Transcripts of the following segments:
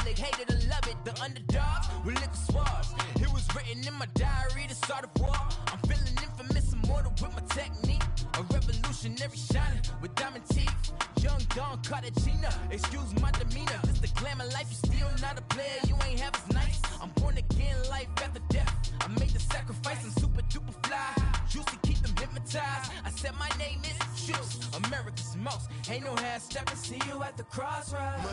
it, hate it, or love it. The underdogs will lick the swabs. It was written in my diary, the start of war. I'm feeling infamous, immortal with my technique. A revolutionary shining with diamond teeth. Young Don Cartagena, excuse my demeanor. This the glamour life, you still not a player, you ain't half as nice. I'm born again, life after death. I made the sacrifice, I'm super duper fly. Juicy, keep them hypnotized. I said my name is Juice, America's most. Ain't no half stepping, see you at the crossroads.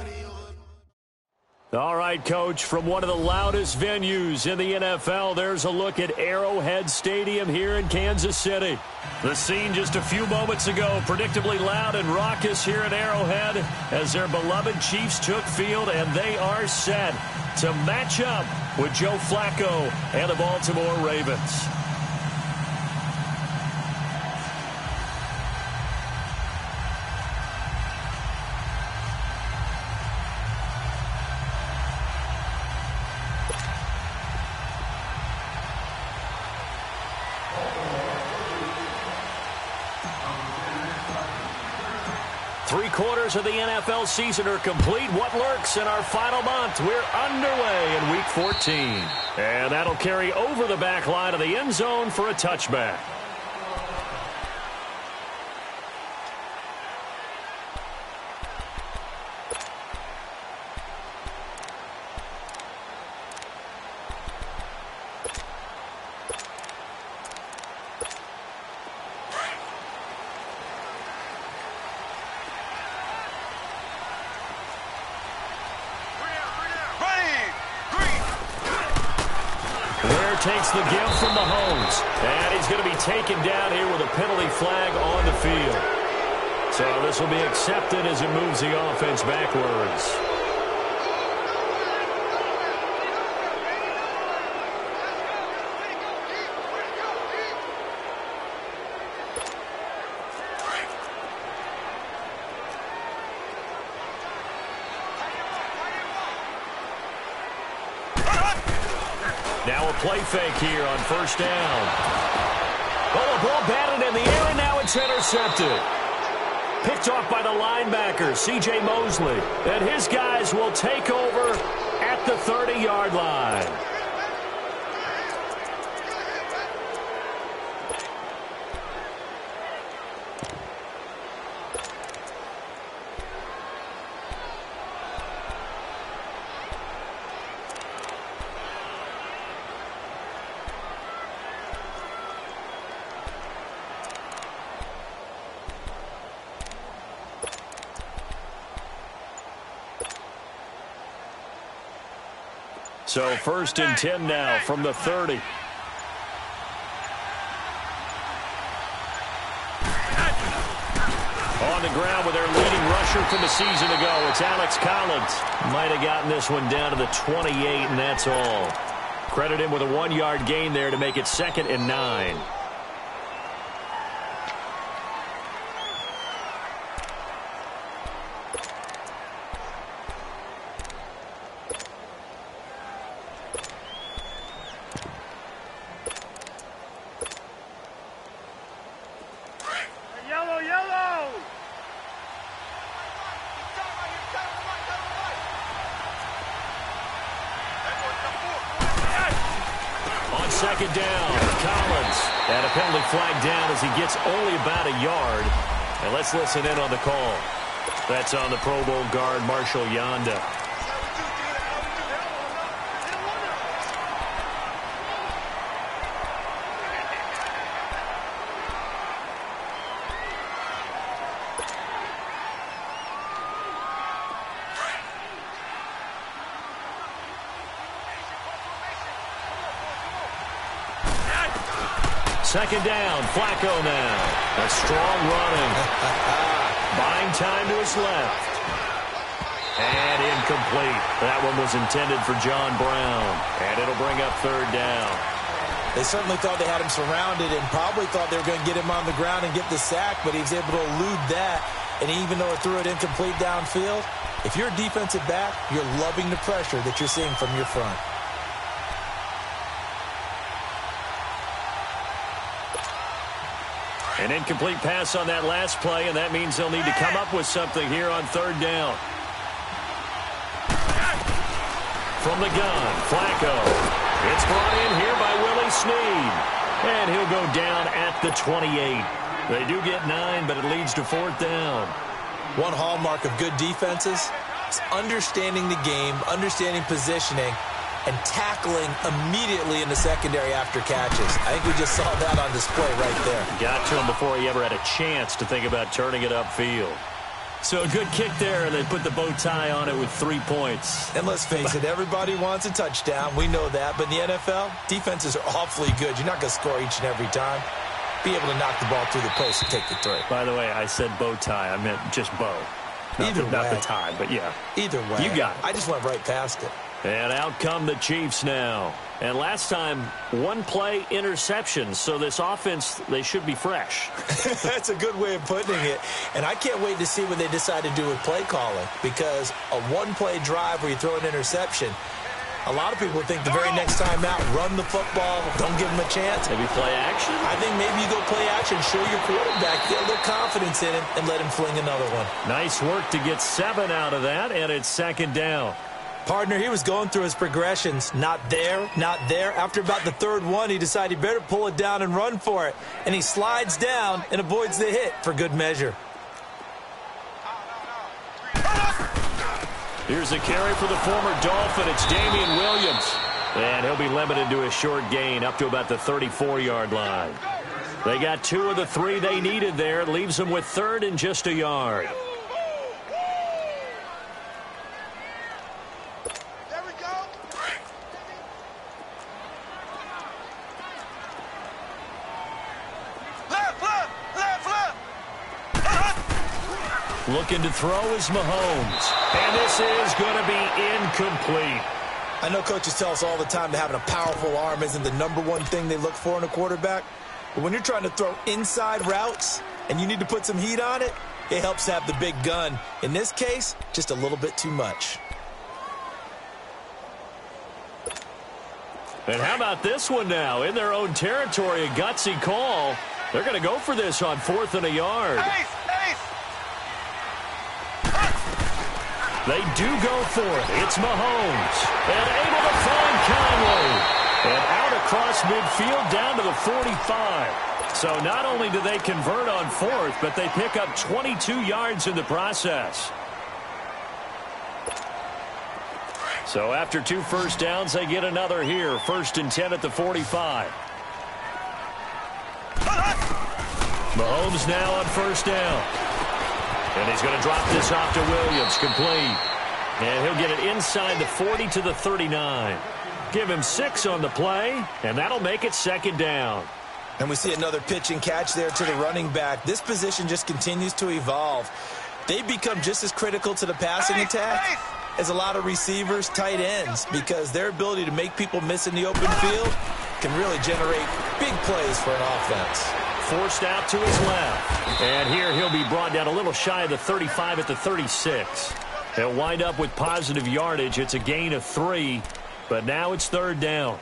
All right, Coach, from one of the loudest venues in the NFL, there's a look at Arrowhead Stadium here in Kansas City. The scene just a few moments ago, predictably loud and raucous here at Arrowhead as their beloved Chiefs took field, and they are set to match up with Joe Flacco and the Baltimore Ravens. Three-quarters of the NFL season are complete. What lurks in our final month? We're underway in Week 14. And that'll carry over the back line of the end zone for a touchback. Takes the give from Mahomes, and he's going to be taken down here with a penalty flag on the field. So this will be accepted as it moves the offense backwards. Now a play fake here on first down. Oh, the ball batted in the air, and now it's intercepted. Picked off by the linebacker, C.J. Mosley. And his guys will take over at the 30-yard line. So first and 10 now from the 30. On the ground with their leading rusher from the season ago. It's Alex Collins. Might have gotten this one down to the 28, and that's all. Credit him with a 1-yard gain there to make it 2nd and 9. Second down, Collins. And a penalty flag down as he gets only about a yard. And let's listen in on the call. That's on the Pro Bowl guard, Marshall Yanda. Second down, Flacco now. A strong running. Buying time to his left. And incomplete. That one was intended for John Brown. And it'll bring up third down. They certainly thought they had him surrounded and probably thought they were going to get him on the ground and get the sack, but he was able to elude that. And even though it threw it incomplete downfield, if you're a defensive back, you're loving the pressure that you're seeing from your front. An incomplete pass on that last play, and that means they'll need to come up with something here on third down. from the gun. Flacco. It's brought in here by Willie Snead. And he'll go down at the 28. They do get 9, but it leads to 4th down. One hallmark of good defenses is understanding the game, understanding positioning, and tackling immediately in the secondary after catches. I think we just saw that on display right there. Got to him before he ever had a chance to think about turning it upfield. So a good kick there, and they put the bow tie on it with 3 points. And let's face it, everybody wants a touchdown. We know that. But in the NFL, defenses are awfully good. You're not going to score each and every time. Be able to knock the ball through the post and take the 3. By the way, I said bow tie. I meant just bow. Not the tie, but yeah. Either way. You got it. I just went right past it. And out come the Chiefs now. And last time, 1-play interception. So this offense, they should be fresh. That's a good way of putting it. And I can't wait to see what they decide to do with play calling. Because a 1-play drive where you throw an interception, a lot of people think the very next time out, run the football, don't give them a chance. Maybe play action? I think maybe you go play action, show your quarterback, get a little confidence in him, and let him fling another one. Nice work to get 7 out of that, and it's 2nd down. Partner, he was going through his progressions. Not there, not there. After about the 3rd one, he decided he better pull it down and run for it. And he slides down and avoids the hit for good measure. Here's a carry for the former Dolphin. It's Damian Williams. And he'll be limited to a short gain up to about the 34-yard line. They got 2 of the 3 they needed there. It leaves them with 3rd and just a yard. Looking to throw is Mahomes. And this is going to be incomplete. I know coaches tell us all the time that having a powerful arm isn't the #1 thing they look for in a quarterback. But when you're trying to throw inside routes and you need to put some heat on it, it helps to have the big gun. In this case, just a little bit too much. And how about this one now? In their own territory, a gutsy call. They're going to go for this on 4th and a yard. They do go for it. It's Mahomes. And able to find Conley. And out across midfield down to the 45. So not only do they convert on 4th, but they pick up 22 yards in the process. So after 2 first downs, they get another here. 1st and 10 at the 45. Mahomes now on 1st down. And he's going to drop this off to Williams, complete. And he'll get it inside the 40 to the 39. Give him 6 on the play, and that'll make it 2nd down. And we see another pitch and catch there to the running back. This position just continues to evolve. They become just as critical to the passing attack as a lot of receivers, tight ends, because their ability to make people miss in the open field can really generate big plays for an offense. Forced out to his left. And here he'll be brought down a little shy of the 35 at the 36. He'll wind up with positive yardage. It's a gain of 3, but now it's 3rd down.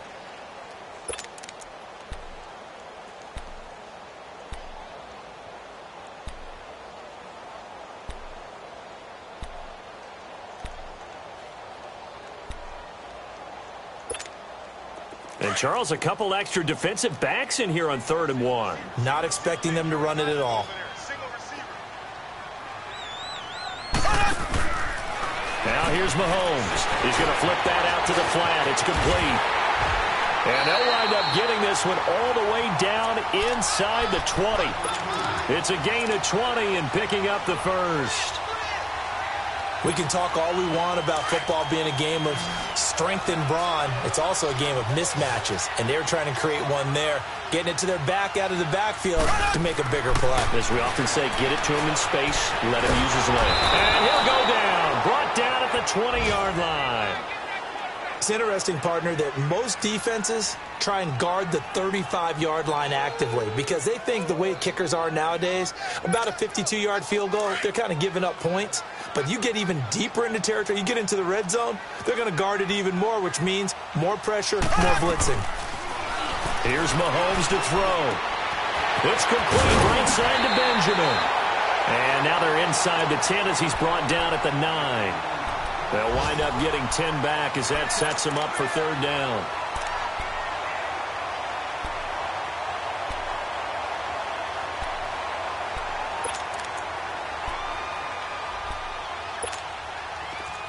And, Charles, a couple extra defensive backs in here on 3rd and 1. Not expecting them to run it at all. Now here's Mahomes. He's going to flip that out to the flat. It's complete. And they'll wind up getting this one all the way down inside the 20. It's a gain of 20 and picking up the 1st. We can talk all we want about football being a game of strength and brawn. It's also a game of mismatches, and they're trying to create one there, getting it to their back out of the backfield to make a bigger play. As we often say, get it to him in space, let him use his leg. And he'll go down, brought down at the 20-yard line. It's interesting, partner, that most defenses try and guard the 35-yard line actively because they think the way kickers are nowadays, about a 52-yard field goal, they're kind of giving up points. But you get even deeper into territory, you get into the red zone, they're going to guard it even more, which means more pressure, more blitzing. Here's Mahomes to throw. It's complete right side to Benjamin. And now they're inside the 10 as he's brought down at the 9. They'll wind up getting 10 back as that sets them up for third down.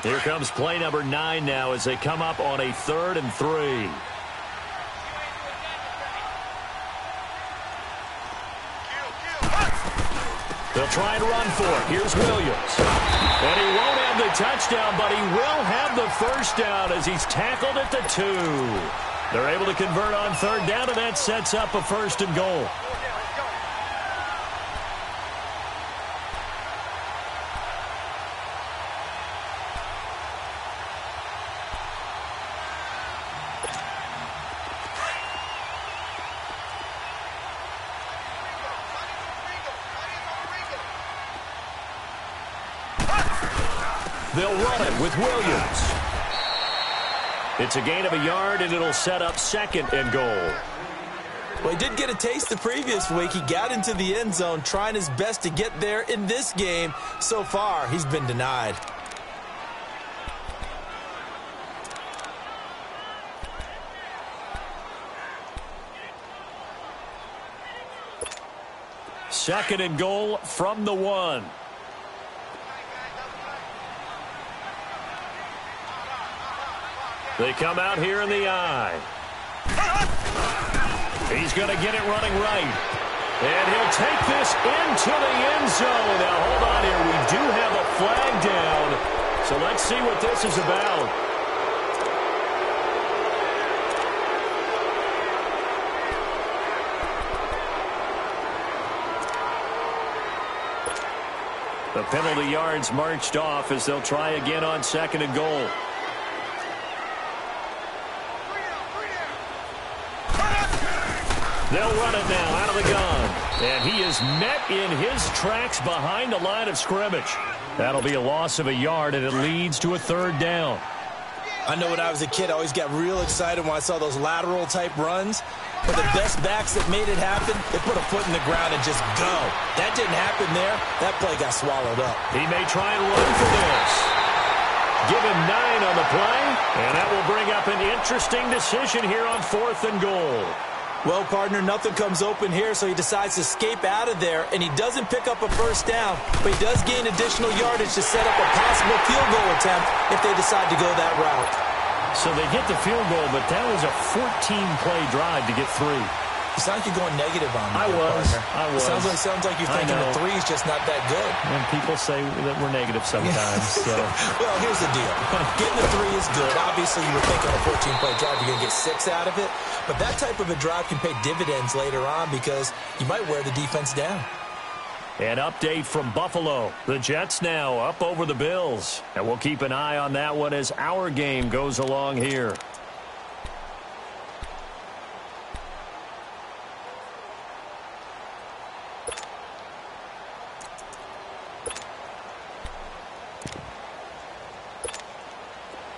Here comes play number 9 now as they come up on a 3rd and 3. They'll try and run for it. Here's Williams. And he won't have the touchdown, but he will have the first down as he's tackled at the 2. They're able to convert on 3rd down, and that sets up a 1st and goal. They'll run it with Williams. It's a gain of a yard, and it'll set up 2nd and goal. Well, he did get a taste the previous week. He got into the end zone trying his best to get there in this game. So far, he's been denied. Second and goal from the 1. They come out here in the eye. He's going to get it running right. And he'll take this into the end zone. Now, hold on here. We do have a flag down. So let's see what this is about. The penalty yards marched off as they'll try again on 2nd and goal. They'll run it now out of the gun. And he is met in his tracks behind the line of scrimmage. That'll be a loss of a yard, and it leads to a 3rd down. I know when I was a kid, I always got real excited when I saw those lateral-type runs. But the best backs that made it happen, they put a foot in the ground and just go. That didn't happen there. That play got swallowed up. He may try and run for this. Give him 9 on the play, and that will bring up an interesting decision here on 4th and goal. Well, partner, nothing comes open here, so he decides to escape out of there, and he doesn't pick up a first down, but he does gain additional yardage to set up a possible field goal attempt if they decide to go that route. So they get the field goal, but that was a 14-play drive to get 3. It sounds like you're going negative on me. I was. It sounds like you're thinking the 3 is just not that good. And people say that we're negative sometimes. So. Well, here's the deal. Getting the 3 is good. Obviously, you were thinking a 14-play drive, you're going to get 6 out of it. But that type of a drive can pay dividends later on because you might wear the defense down. An update from Buffalo. The Jets now up over the Bills. And we'll keep an eye on that one as our game goes along here.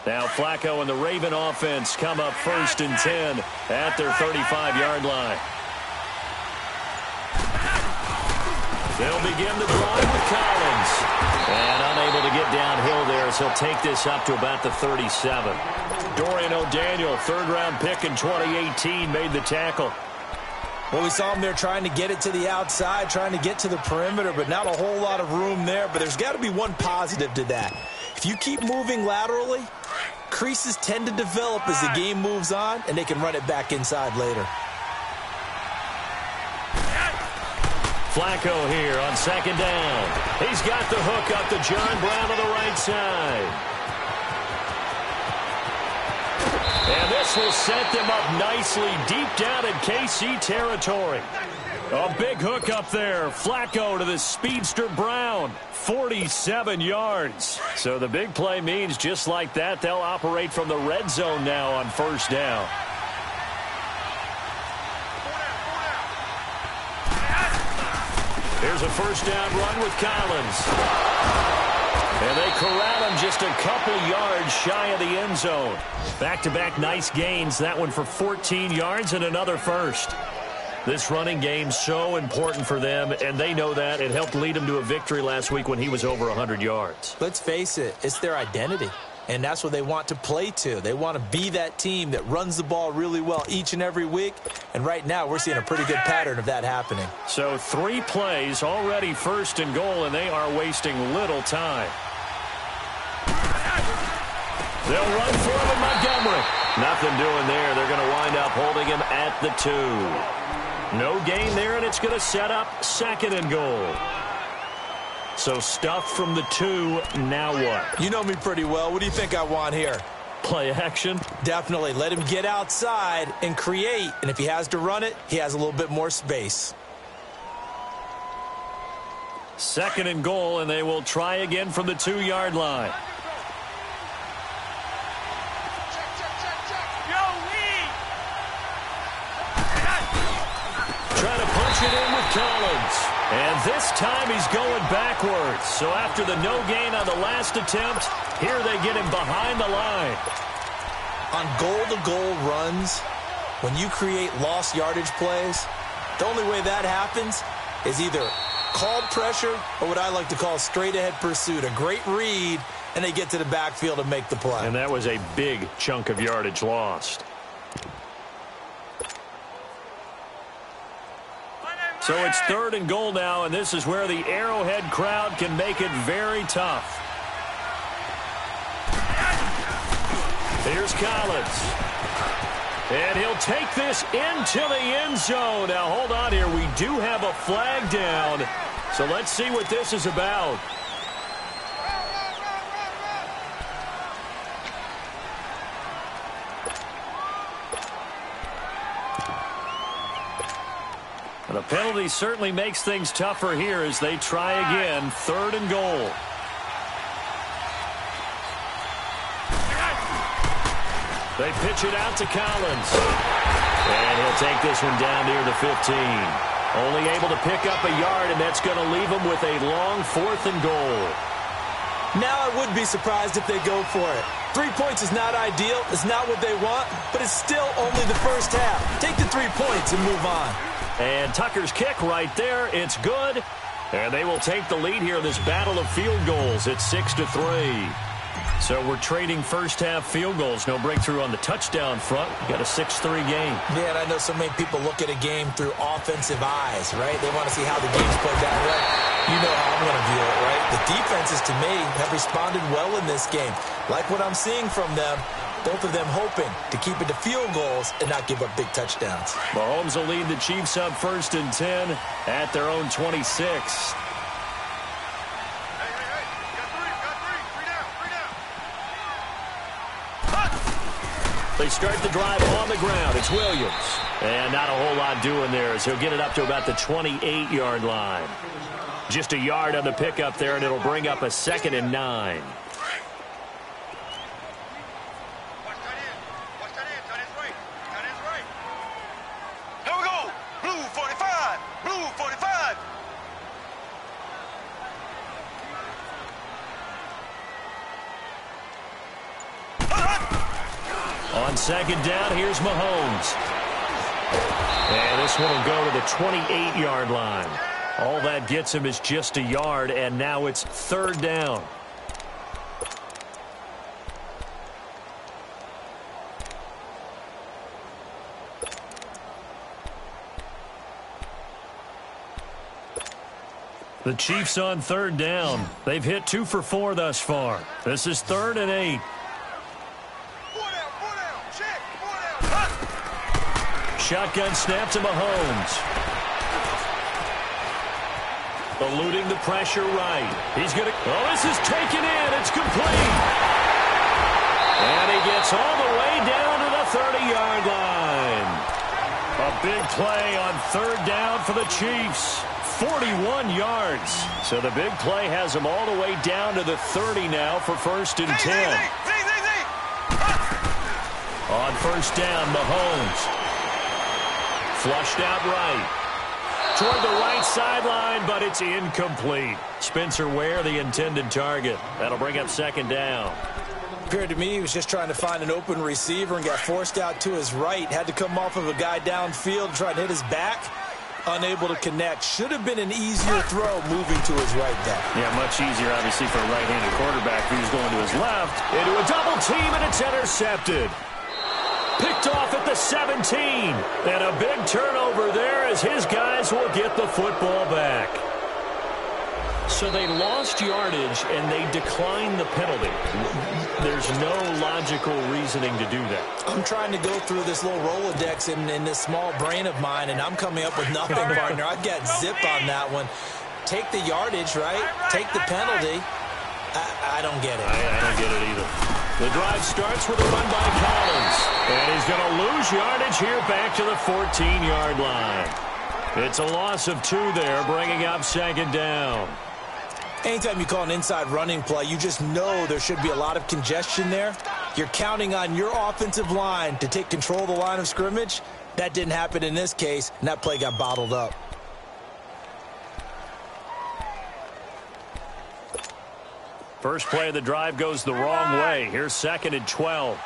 Now Flacco and the Raven offense come up 1st and 10 at their 35-yard line. They'll begin the drive with Collins. And unable to get downhill there as he'll take this up to about the 37. Dorian O'Daniel, 3rd-round pick in 2018, made the tackle. Well, we saw him there trying to get it to the outside, trying to get to the perimeter, but not a whole lot of room there. But there's got to be one positive to that. If you keep moving laterally, creases tend to develop as the game moves on, and they can run it back inside later. Flacco here on 2nd down. He's got the hook up to John Brown on the right side. And this will set them up nicely deep down in KC territory. A big hook up there. Flacco to the speedster Brown. 47 yards. So the big play means just like that, they'll operate from the red zone now on 1st down. Here's a 1st down run with Collins. And they corral him just a couple yards shy of the end zone. Back-to-back nice gains. That one for 14 yards and another 1st. This running game so important for them, and they know that. It helped lead them to a victory last week when he was over 100 yards. Let's face it, it's their identity. And that's what they want to play to. They want to be that team that runs the ball really well each and every week. And right now, we're seeing a pretty good pattern of that happening. So 3 plays, already 1st and goal, and they are wasting little time. They'll run for him in Montgomery. Nothing doing there. They're going to wind up holding him at the 2. No gain there, and it's going to set up 2nd and goal. So stuff from the 2, now what? You know me pretty well. What do you think I want here? Play action? Definitely. Let him get outside and create. And if he has to run it, he has a little bit more space. 2nd and goal, and they will try again from the 2-yard line. Trying to punch it in with Collins. And this time he's going backwards. So after the no gain on the last attempt, here they get him behind the line. On goal-to-goal runs, when you create lost yardage plays, the only way that happens is either called pressure or what I like to call straight-ahead pursuit. A great read, and they get to the backfield and make the play. And that was a big chunk of yardage lost. So it's 3rd and goal now, and this is where the Arrowhead crowd can make it very tough. Here's Collins. And he'll take this into the end zone. Now, hold on here. We do have a flag down. So let's see what this is about. The penalty certainly makes things tougher here as they try again. 3rd and goal. They pitch it out to Collins. And he'll take this one down near the 15. Only able to pick up a yard, and that's going to leave him with a long 4th and goal. Now I would be surprised if they go for it. 3 points is not ideal. It's not what they want, but it's still only the first half. Take the 3 points and move on. And Tucker's kick right there. It's good. And they will take the lead here in this battle of field goals. It's 6-3. So we're trading first-half field goals. No breakthrough on the touchdown front. Got a 6-3 game. Yeah, and I know so many people look at a game through offensive eyes, right? They want to see how the game's played that way. You know how I'm going to view it, right? The defenses, to me, have responded well in this game. Like what I'm seeing from them. Both of them hoping to keep it to field goals and not give up big touchdowns. Mahomes will lead the Chiefs up 1st and 10 at their own 26. They start the drive on the ground. It's Williams. And not a whole lot doing there as he'll get it up to about the 28-yard line. Just a yard on the pickup there, and it'll bring up a 2nd and 9. On 2nd down, here's Mahomes. And this one will go to the 28-yard line. All that gets him is just a yard, and now it's 3rd down. The Chiefs on 3rd down. They've hit 2 for 4 thus far. This is 3rd and 8. Shotgun snap to Mahomes. Eluding the pressure right. He's going to... Oh, this is taken in. It's complete. And he gets all the way down to the 30-yard line. A big play on 3rd down for the Chiefs. 41 yards. So the big play has him all the way down to the 30 now for 1st and 10. On 1st down, Mahomes. Flushed out right. Toward the right sideline, but it's incomplete. Spencer Ware, the intended target. That'll bring up 2nd down. Appeared to me he was just trying to find an open receiver and got forced out to his right. Had to come off of a guy downfield, try to hit his back. unable to connect. Should have been an easier throw moving to his right there. Yeah, much easier, obviously, for a right-handed quarterback who's going to his left. Into a double team, and it's intercepted. Picked off at the 17. And a big turnover there as his guys will get the football back. So they lost yardage, and they declined the penalty. There's no logical reasoning to do that. I'm trying to go through this little Rolodex in this small brain of mine, and I'm coming up with nothing, partner. I've got zip on that one. Take the yardage, right? Take the penalty. I don't get it. I don't get it either. The drive starts with a run by Collins. And he's going to lose yardage here back to the 14-yard line. It's a loss of 2 there, bringing up second down. Anytime you call an inside running play, you just know there should be a lot of congestion there. You're counting on your offensive line to take control of the line of scrimmage. That didn't happen in this case, and that play got bottled up. First play of the drive goes the wrong way. Here's 2nd and 12.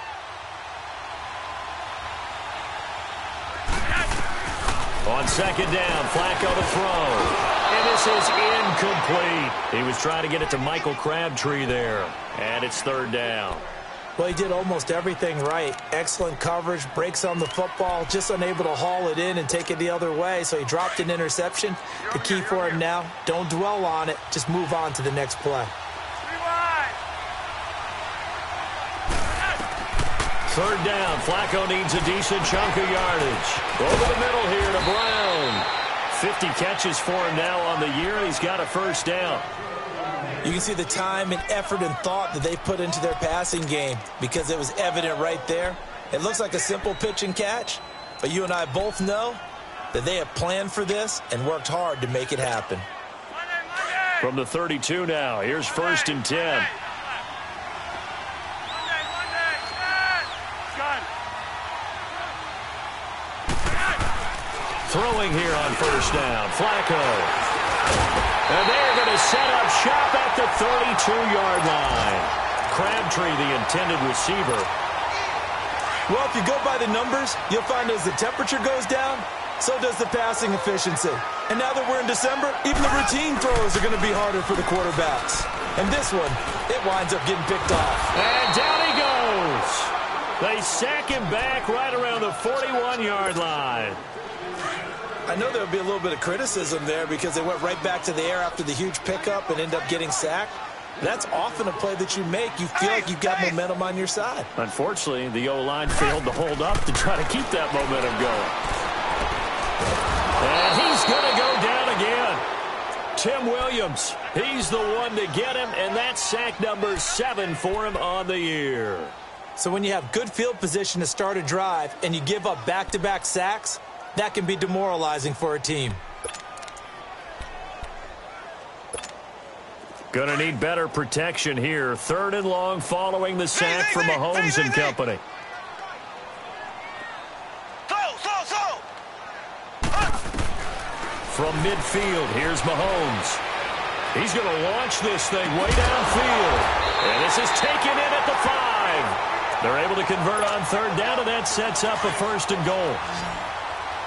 On second down, Flacco to throw. And this is incomplete. He was trying to get it to Michael Crabtree there. And it's 3rd down. Well, he did almost everything right. Excellent coverage, breaks on the football, just unable to haul it in and take it the other way. So he dropped an interception. The key for him now, don't dwell on it. Just move on to the next play. 3rd down. Flacco needs a decent chunk of yardage. Over the middle here to Brown. 50 catches for him now on the year. He's got a first down. You can see the time and effort and thought that they put into their passing game because it was evident right there. It looks like a simple pitch and catch, but you and I both know that they have planned for this and worked hard to make it happen. From the 32 now, here's 1st and 10. Throwing here on first down, Flacco. And they're going to set up shop at the 32-yard line. Crabtree, the intended receiver. Well, if you go by the numbers, you'll find as the temperature goes down, so does the passing efficiency. And now that we're in December, even the routine throws are going to be harder for the quarterbacks. And this one, it winds up getting picked off. And down he goes. They sack him back right around the 41-yard line. I know there'll be a little bit of criticism there because they went right back to the air after the huge pickup and end up getting sacked. That's often a play that you make. You feel like you've got momentum on your side. Unfortunately, the O-line failed to hold up to try to keep that momentum going. And he's going to go down again. Tim Williams, he's the one to get him, and that's sack number 7 for him on the year. So when you have good field position to start a drive and you give up back-to-back sacks, that can be demoralizing for a team. Gonna need better protection here. 3rd and long following the sack from Mahomes and company. From midfield, here's Mahomes. He's going to launch this thing way downfield. And this is taken in at the 5. They're able to convert on 3rd down, and that sets up a 1st and goal.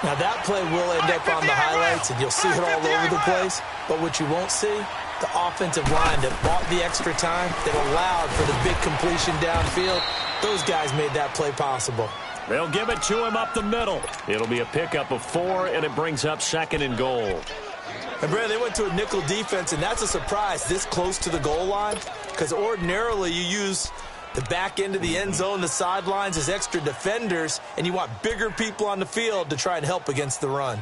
Now, that play will end up on the highlights, and you'll see it all over the place. But what you won't see, the offensive line that bought the extra time, that allowed for the big completion downfield, those guys made that play possible. They'll give it to him up the middle. It'll be a pickup of 4, and it brings up 2nd and goal. And, Brad, they went to a nickel defense, and that's a surprise this close to the goal line because ordinarily you use the back end of the end zone, the sidelines as extra defenders, and you want bigger people on the field to try and help against the run.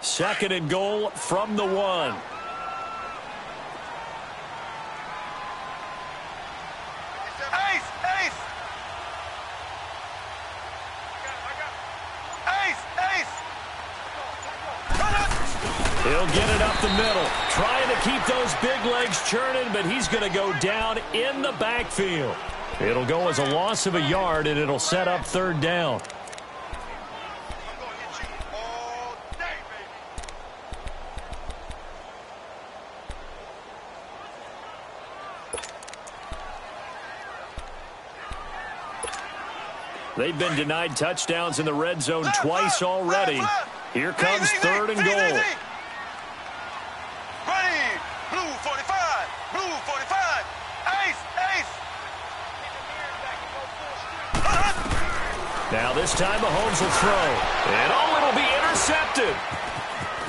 Second and goal from the 1. He'll get it up the middle, trying to keep those big legs churning, but he's going to go down in the backfield. It'll go as a loss of a yard, and it'll set up 3rd down. They've been denied touchdowns in the red zone twice already. Here comes third and goal. Ready. Blue 45. Blue 45. Ace. Now this time Mahomes will throw. And it'll be intercepted.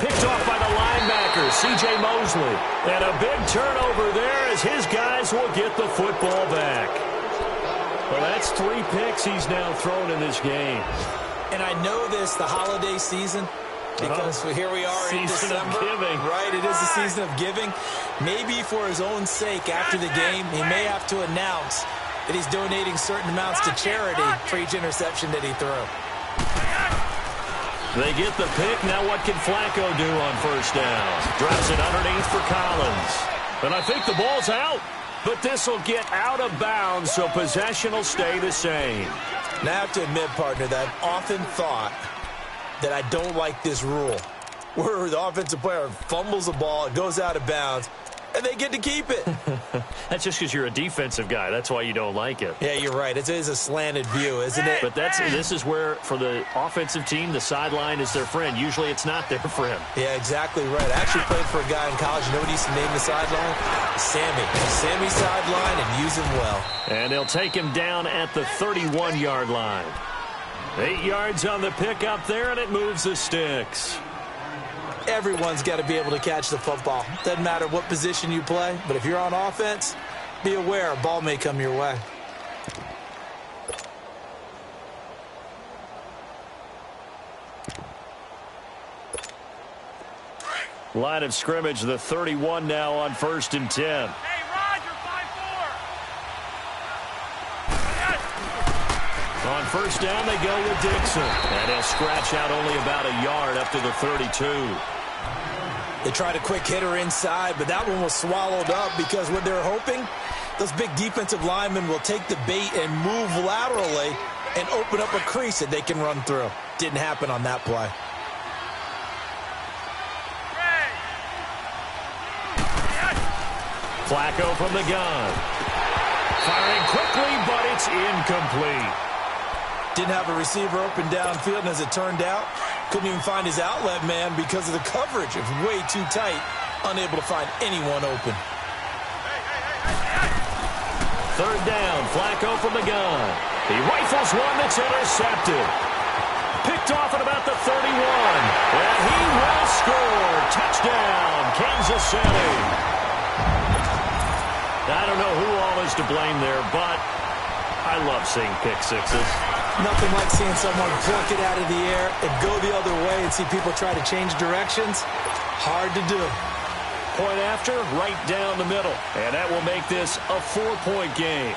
Picked off by the linebacker, C.J. Mosley. And a big turnover there as his guys will get the football back. Well, that's 3 picks he's now thrown in this game. And I know this, the holiday season, because here we are in December. Season of giving. Right, it is the season of giving. Maybe for his own sake, after the game, he may have to announce that he's donating certain amounts to charity for each interception that he threw. They get the pick. Now what can Flacco do on first down? Drops it underneath for Collins. And I think the ball's out. But this will get out of bounds, so possession will stay the same. Now I have to admit, partner, that I've often thought that I don't like this rule, where the offensive player fumbles the ball, it goes out of bounds, and they get to keep it. That's just because you're a defensive guy. That's why you don't like it. Yeah, you're right. It is a slanted view, isn't it? But this is where, for the offensive team, the sideline is their friend. Usually it's not their friend. Yeah, exactly right. I actually played for a guy in college. You know what he used to name the sideline? Sammy. Sammy sideline, and use him well. And they'll take him down at the 31-yard line. 8 yards on the pickup there, and it moves the sticks. Everyone's got to be able to catch the football. Doesn't matter what position you play, but if you're on offense, be aware a ball may come your way. Line of scrimmage, the 31 now on 1st and 10. Hey, Roger, 5-4. On first down, they go with Dixon. And he'll scratch out only about a yard up to the 32. They tried a quick hitter inside, but that one was swallowed up because what they're hoping, those big defensive linemen will take the bait and move laterally and open up a crease that they can run through. Didn't happen on that play. Flacco from the gun. Firing quickly, but it's incomplete. Didn't have a receiver open downfield, and as it turned out, couldn't even find his outlet man because of the coverage. It was way too tight, unable to find anyone open. Third down, Flacco from the gun. He rifles one that's intercepted. Picked off at about the 31. And he will score. Touchdown, Kansas City. I don't know who all is to blame there, but I love seeing pick sixes. Nothing like seeing someone pluck it out of the air and go the other way and see people try to change directions. Hard to do. Point after, right down the middle. And that will make this a 4-point game.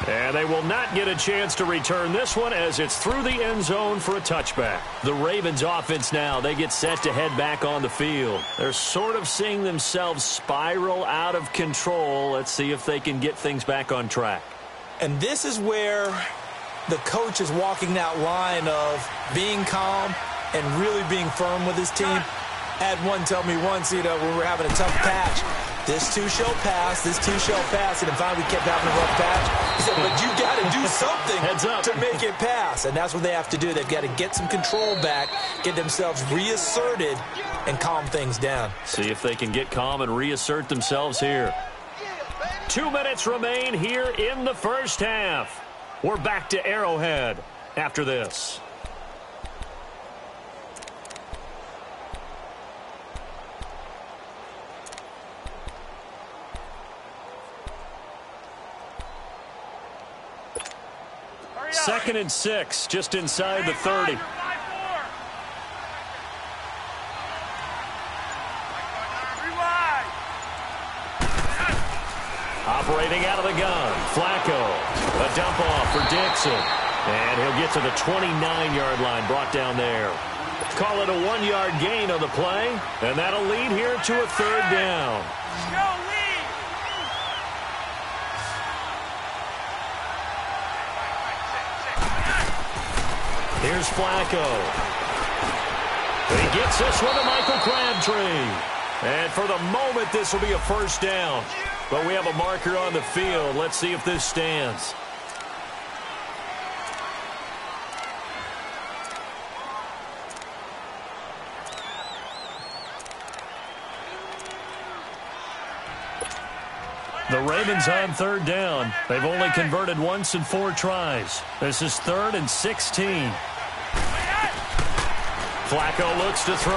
And they will not get a chance to return this one as it's through the end zone for a touchback. The Ravens offense now, they get set to head back on the field. They're sort of seeing themselves spiral out of control. Let's see if they can get things back on track. And this is where the coach is walking that line of being calm and really being firm with his team. I had one tell me once, when we're having a tough patch, this too shall pass, this too shall pass. And finally we kept having a rough patch. He said, but you got to do something Heads up. to make it pass. And that's what they have to do. They've got to get some control back, get themselves reasserted, and calm things down. See if they can get calm and reassert themselves here. 2 minutes remain here in the first half. We're back to Arrowhead after this. Second and 6, just inside the 30. Operating out of the gun, Flacco. A dump off for Dixon. And he'll get to the 29-yard line, brought down there. Call it a 1-yard gain on the play. And that'll lead here to a third down. Here's Flacco. He gets this one to Michael Crabtree. And for the moment, this will be a first down. But we have a marker on the field. Let's see if this stands. The Ravens on third down. They've only converted once in 4 tries. This is 3rd and 16. Flacco looks to throw.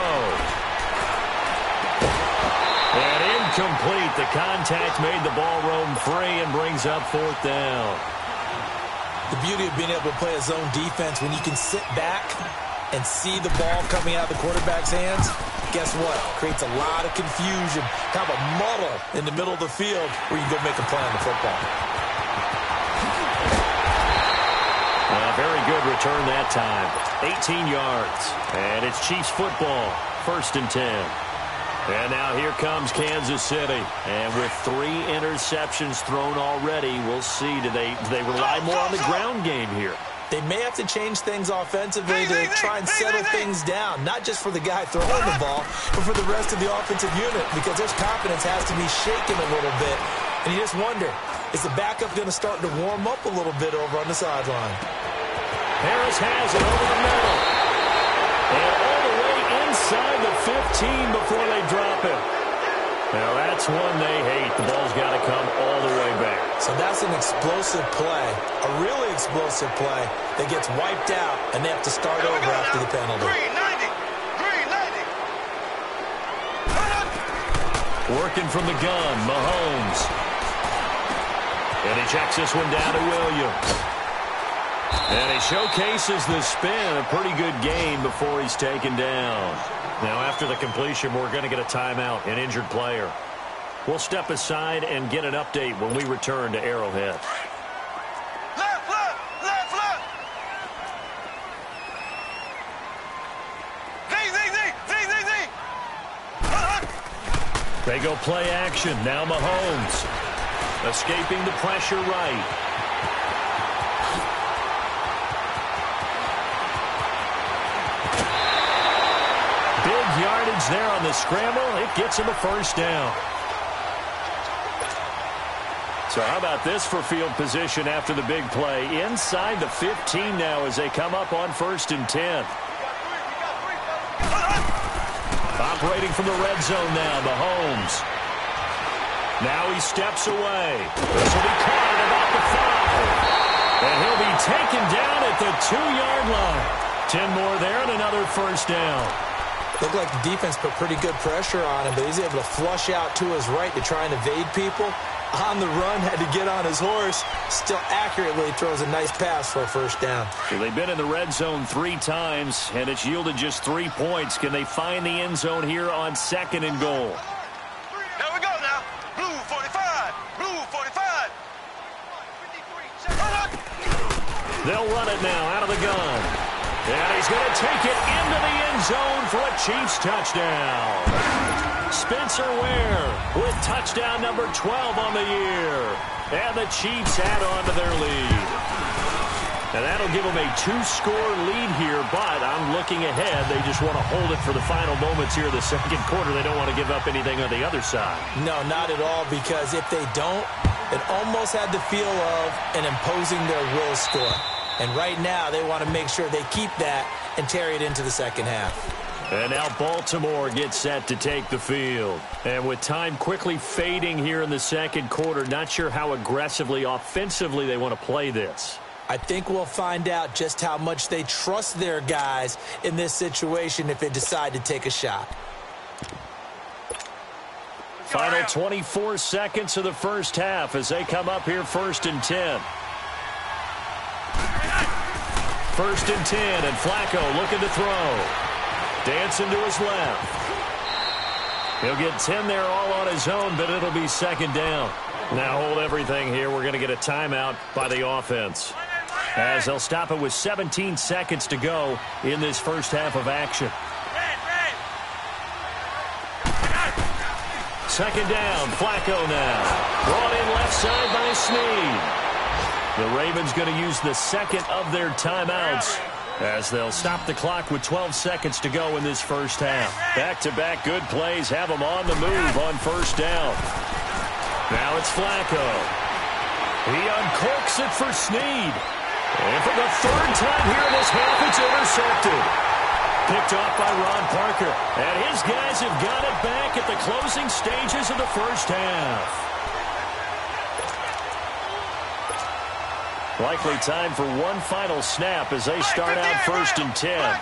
And incomplete. The contact made the ball roam free and brings up 4th down. The beauty of being able to play a zone defense when you can sit back and see the ball coming out of the quarterback's hands, guess what? Creates a lot of confusion, kind of a muddle in the middle of the field where you can go make a play on the football. Very good return that time. 18 yards. And it's Chiefs football. 1st and 10. And now here comes Kansas City. And with 3 interceptions thrown already, we'll see. Do they rely more on the ground game here? They may have to change things offensively to try and settle things down, not just for the guy throwing the ball, but for the rest of the offensive unit, because their confidence has to be shaken a little bit. And you just wonder, is the backup going to start to warm up a little bit over on the sideline? Harris has it over the middle. And all the way inside the 15 before they drop it. Now that's one they hate. The ball's got to come all the way back. So that's an explosive play, a really explosive play that gets wiped out, and they have to start over after the penalty. 390. Working from the gun, Mahomes. And he checks this one down to Williams. And he showcases the spin. A pretty good gain before he's taken down. Now, after the completion, we're going to get a timeout, an injured player. We'll step aside and get an update when we return to Arrowhead. Left, left, left, left. Z. They go play action. Now Mahomes. Escaping the pressure right. Yardage there on the scramble. It gets him a 1st down. So how about this for field position after the big play? Inside the 15 now as they come up on 1st and 10. Operating from the red zone now, Mahomes. Now he steps away. This will be caught at about the 5. And he'll be taken down at the 2-yard line. 10 more there and another 1st down. Looked like the defense put pretty good pressure on him, but he's able to flush out to his right to try and evade people. On the run, had to get on his horse. Still accurately throws a nice pass for a 1st down. So they've been in the red zone 3 times, and it's yielded just 3 points. Can they find the end zone here on 2nd and goal? Here we go now. Blue 45. Blue 45. They'll run it now out of the gun. And he's going to take it into the end zone for a Chiefs touchdown. Spencer Ware with touchdown number 12 on the year. And the Chiefs add on to their lead. And that'll give them a 2-score lead here, but I'm looking ahead. They just want to hold it for the final moments here of the 2nd quarter. They don't want to give up anything on the other side. No, not at all, because if they don't, it almost had the feel of an imposing their will score. And right now, they want to make sure they keep that and carry it into the 2nd half. And now Baltimore gets set to take the field. And with time quickly fading here in the 2nd quarter, not sure how aggressively, offensively they want to play this. I think we'll find out just how much they trust their guys in this situation if they decide to take a shot. Final 24 seconds of the 1st half as they come up here 1st and 10. 1st and 10, and Flacco looking to throw. Dancing to his left. He'll get 10 there all on his own, but it'll be 2nd down. Now hold everything here. We're going to get a timeout by the offense, as they'll stop it with 17 seconds to go in this 1st half of action. 2nd down, Flacco now. Brought in left side by Snead. The Ravens going to use the 2nd of their timeouts as they'll stop the clock with 12 seconds to go in this 1st half. Back-to-back good plays have them on the move on 1st down. Now it's Flacco. He uncorks it for Snead. And for the third time here in this half, it's intercepted. Picked off by Ron Parker. And his guys have got it back at the closing stages of the first half. Likely time for one final snap as they start out 1st and 10.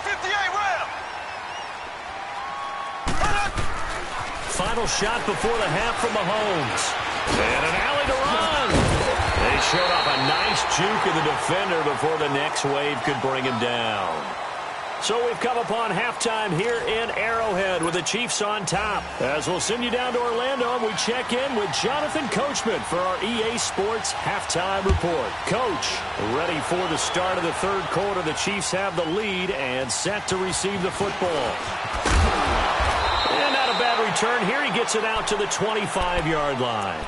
Final shot before the half from Mahomes. And an alley to run. They showed off a nice juke of the defender before the next wave could bring him down. So we've come upon halftime here in Arrowhead with the Chiefs on top. As we'll send you down to Orlando, and we check in with Jonathan Coachman for our EA Sports Halftime Report. Coach, ready for the start of the third quarter. The Chiefs have the lead and set to receive the football. And not a bad return here. He gets it out to the 25-yard line.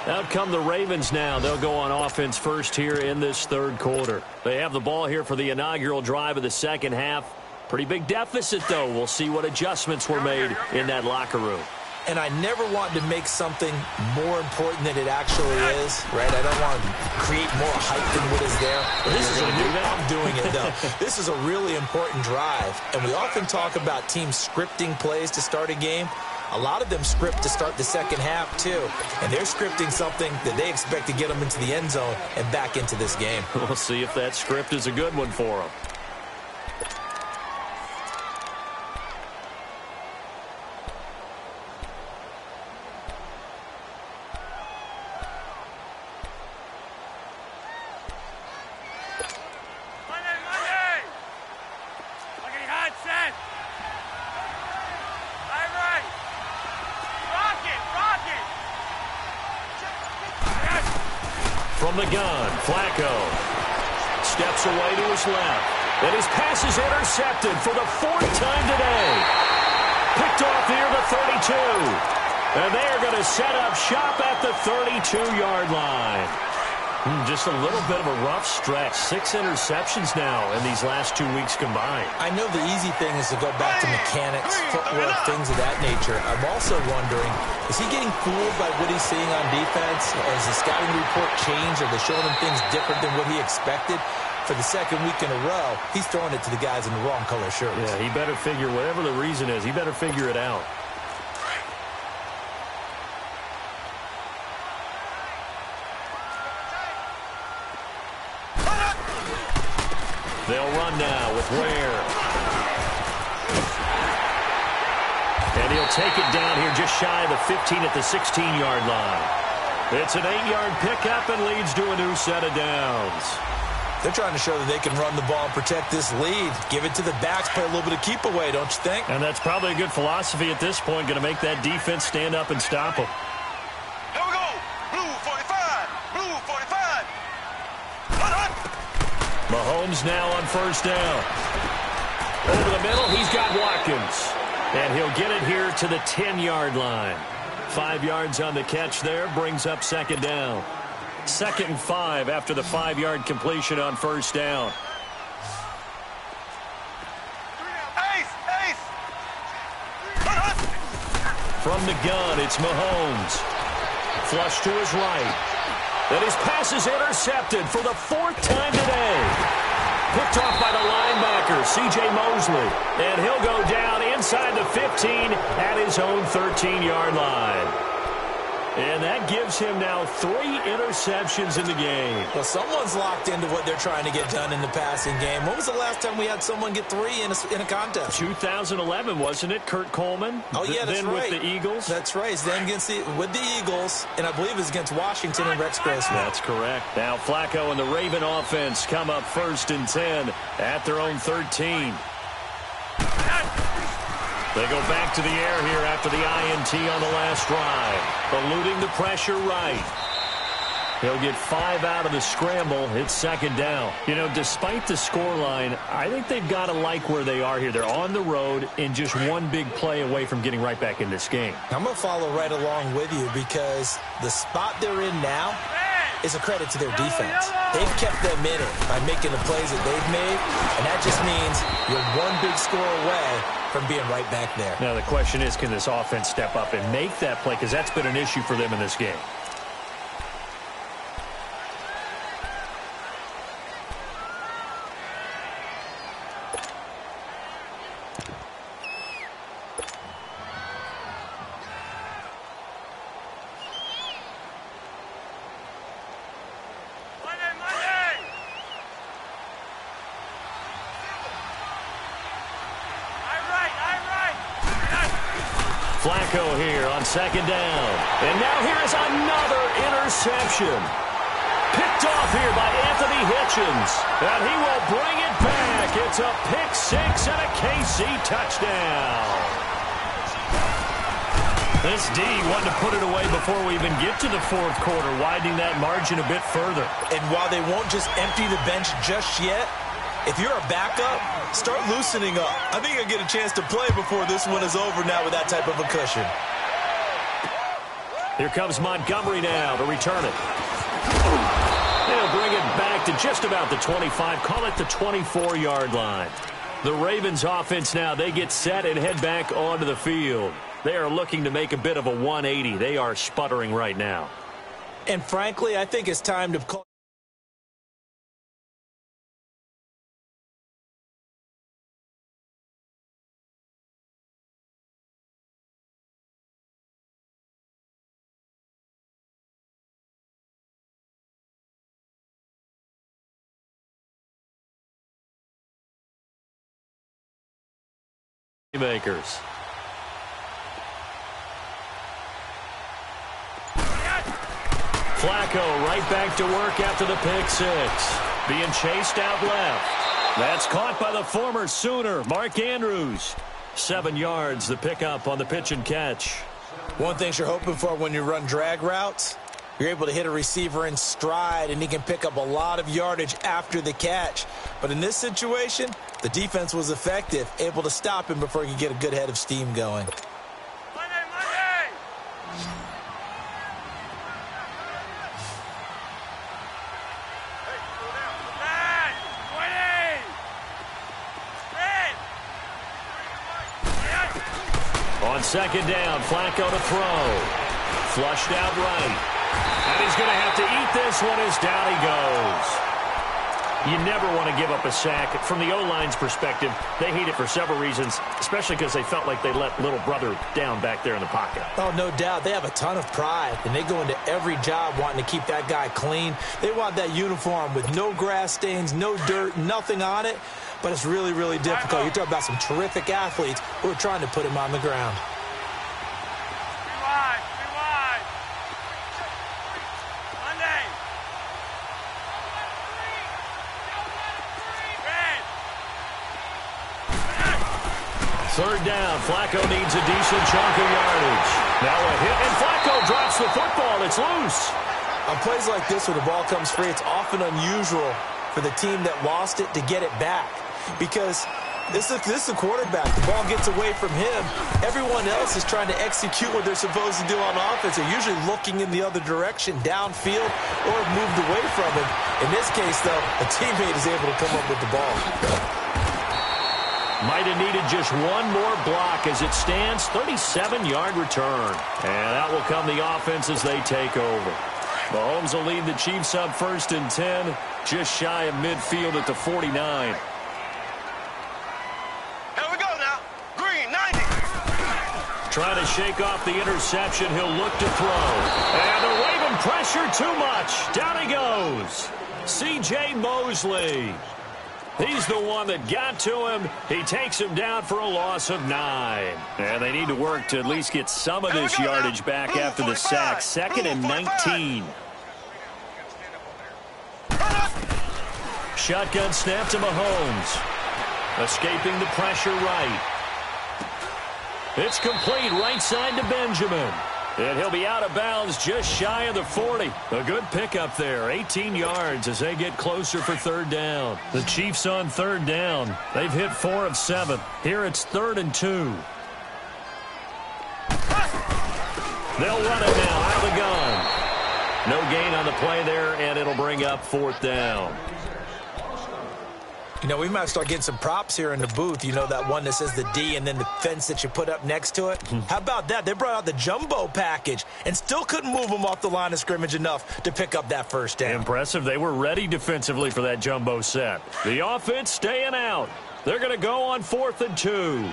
Out come the Ravens now. They'll go on offense first here in this third quarter. They have the ball here for the inaugural drive of the second half. Pretty big deficit, though. We'll see what adjustments were made in that locker room. And I never want to make something more important than it actually is, right? I don't want to create more hype than what is there. I'm doing it, though. This is a really important drive. And we often talk about teams scripting plays to start a game. A lot of them script to start the second half, too. And they're scripting something that they expect to get them into the end zone and back into this game. We'll see if that script is a good one for them. From the gun, Flacco steps away to his left. And his pass is intercepted for the fourth time today. Picked off near the 32. And they are going to set up shop at the 32-yard line. Just a little bit of a rough stretch. 6 interceptions now in these last 2 weeks combined. I know the easy thing is to go back to mechanics, footwork, things of that nature. I'm also wondering, is he getting fooled by what he's seeing on defense? Has the scouting report changed? Are they showing him things different than what he expected? For the second week in a row, he's throwing it to the guys in the wrong color shirts. Yeah, he better figure, whatever the reason is, he better figure it out. They'll run now with Ware. And he'll take it down here just shy of the 15 at the 16-yard line. It's an 8-yard pickup and leads to a new set of downs. They're trying to show that they can run the ball and protect this lead. Give it to the backs, play a little bit of keep away, don't you think? And that's probably a good philosophy at this point, going to make that defense stand up and stop them. Here we go. Blue 45. Blue 45. Mahomes now on first down. Over the middle, he's got Watkins. And he'll get it here to the 10-yard line. 5 yards on the catch there, brings up second down. 2nd and 5 after the 5-yard completion on first down. From the gun, it's Mahomes. Flush to his right. And his pass is intercepted for the 4th time today. Picked off by the linebacker, C.J. Mosley. And he'll go down inside the 15 at his own 13-yard line. And that gives him now 3 interceptions in the game. Well, someone's locked into what they're trying to get done in the passing game. When was the last time we had someone get 3 in a contest? 2011, wasn't it? Kurt Coleman? Oh, yeah, that's then right. With the Eagles? That's right. Then with the Eagles, and I believe it's against Washington and Rex Grossman. That's correct. Now Flacco and the Raven offense come up 1st and 10 at their own 13. They go back to the air here after the INT on the last drive. Eluding the pressure right. He'll get 5 out of the scramble. It's second down. You know, despite the scoreline, I think they've got to like where they are here. They're on the road and just one big play away from getting right back in this game. I'm going to follow right along with you because the spot they're in now is a credit to their defense. They've kept them in it by making the plays that they've made, and that just means you're one big score away from being right back there. Now the question is, can this offense step up and make that play? Because that's been an issue for them in this game. Flacco here on second down. And now here's another interception. Picked off here by Anthony Hitchens. And he will bring it back. It's a pick six and a KC touchdown. This D wanted to put it away before we even get to the fourth quarter, widening that margin a bit further. And while they won't just empty the bench just yet, if you're a backup, start loosening up. I think you'll get a chance to play before this one is over now with that type of a cushion. Here comes Montgomery now to return it. They'll bring it back to just about the 25, call it the 24-yard line. The Ravens offense now, they get set and head back onto the field. They are looking to make a bit of a 180. They are sputtering right now. And frankly, I think it's time to call. Makers. Flacco right back to work after the pick six. Being chased out left. That's caught by the former Sooner, Mark Andrews. 7 yards, the pickup on the pitch and catch. One thing you're hoping for when you run drag routes, you're able to hit a receiver in stride, and he can pick up a lot of yardage after the catch. But in this situation, the defense was effective, able to stop him before he could get a good head of steam going. On second down, Flacco to throw. Flushed out right. And he's going to have to eat this one as down he goes. You never want to give up a sack. From the O-line's perspective, they hate it for several reasons, especially because they felt like they let little brother down back there in the pocket. Oh, no doubt. They have a ton of pride, and they go into every job wanting to keep that guy clean. They want that uniform with no grass stains, no dirt, nothing on it. But it's really, really difficult. You're talking about some terrific athletes who are trying to put him on the ground. Third down, Flacco needs a decent chunk of yardage. Now a hit, and Flacco drops the football. It's loose. On plays like this where the ball comes free, it's often unusual for the team that lost it to get it back. Because this is a quarterback. The ball gets away from him. Everyone else is trying to execute what they're supposed to do on offense. They're usually looking in the other direction, downfield, or moved away from him. In this case, though, a teammate is able to come up with the ball. Might have needed just one more block. As it stands, 37-yard return. And out will come the offense as they take over. Mahomes will lead the Chiefs up 1st and 10, just shy of midfield at the 49. Here we go now. Green, 90. Trying to shake off the interception. He'll look to throw. And they're waving pressure too much. Down he goes. C.J. Mosley. He's the one that got to him. He takes him down for a loss of 9. And they need to work to at least get some of this yardage back after the sack. 2nd and 19. Shotgun snap to Mahomes. Escaping the pressure right. It's complete right side to Benjamin. And he'll be out of bounds just shy of the 40. A good pickup there. 18 yards as they get closer for 3rd down. The Chiefs on 3rd down. They've hit 4 of 7. Here it's 3rd and 2. They'll run it now out of the gun. No gain on the play there, and it'll bring up 4th down. You know, we might start getting some props here in the booth. You know, that one that says the D and then the fence that you put up next to it? How about that? They brought out the jumbo package and still couldn't move them off the line of scrimmage enough to pick up that 1st down. Impressive. They were ready defensively for that jumbo set. The offense staying out. They're going to go on 4th and 2.